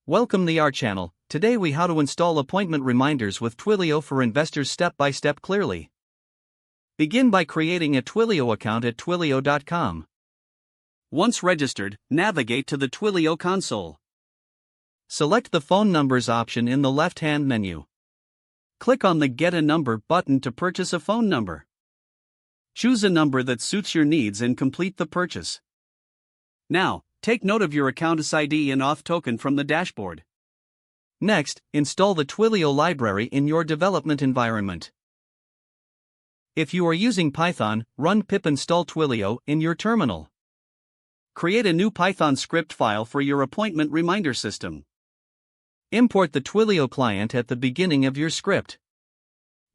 Welcome to our channel. Today we how to install appointment reminders with Twilio for investors step by step clearly. Begin by creating a Twilio account at twilio.com. Once registered, navigate to the Twilio console. Select the phone numbers option in the left-hand menu. Click on the Get a Number button to purchase a phone number. Choose a number that suits your needs and complete the purchase. Now, take note of your account's ID and auth token from the dashboard. Next, install the Twilio library in your development environment. If you are using Python, run pip install Twilio in your terminal. Create a new Python script file for your appointment reminder system. Import the Twilio client at the beginning of your script.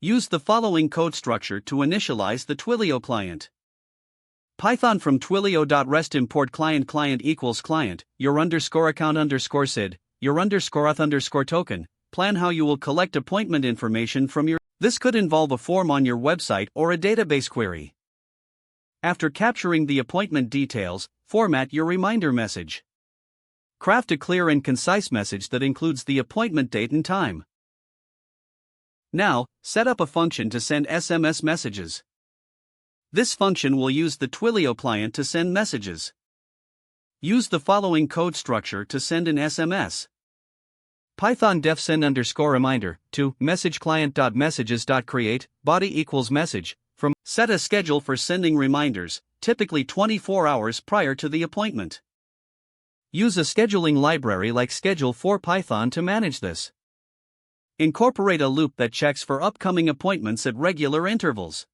Use the following code structure to initialize the Twilio client. Python from Twilio.rest import client equals client, your underscore account underscore sid, your underscore auth underscore token. Plan how you will collect appointment information from your. This could involve a form on your website or a database query. After capturing the appointment details, format your reminder message. Craft a clear and concise message that includes the appointment date and time. Now, set up a function to send SMS messages. This function will use the Twilio client to send messages. Use the following code structure to send an SMS. Python def send underscore reminder to message client.messages.create body equals message from. Set a schedule for sending reminders, typically 24 hours prior to the appointment. Use a scheduling library like Schedule for Python to manage this. Incorporate a loop that checks for upcoming appointments at regular intervals.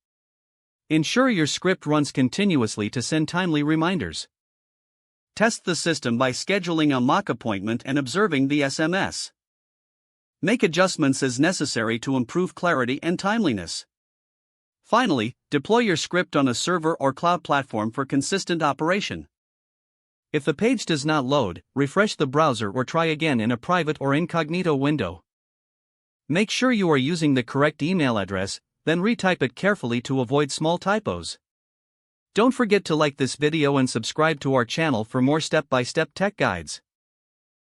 Ensure your script runs continuously to send timely reminders. Test the system by scheduling a mock appointment and observing the SMS. Make adjustments as necessary to improve clarity and timeliness. Finally, deploy your script on a server or cloud platform for consistent operation. If the page does not load, refresh the browser or try again in a private or incognito window. Make sure you are using the correct email address, then retype it carefully to avoid small typos. Don't forget to like this video and subscribe to our channel for more step-by-step tech guides.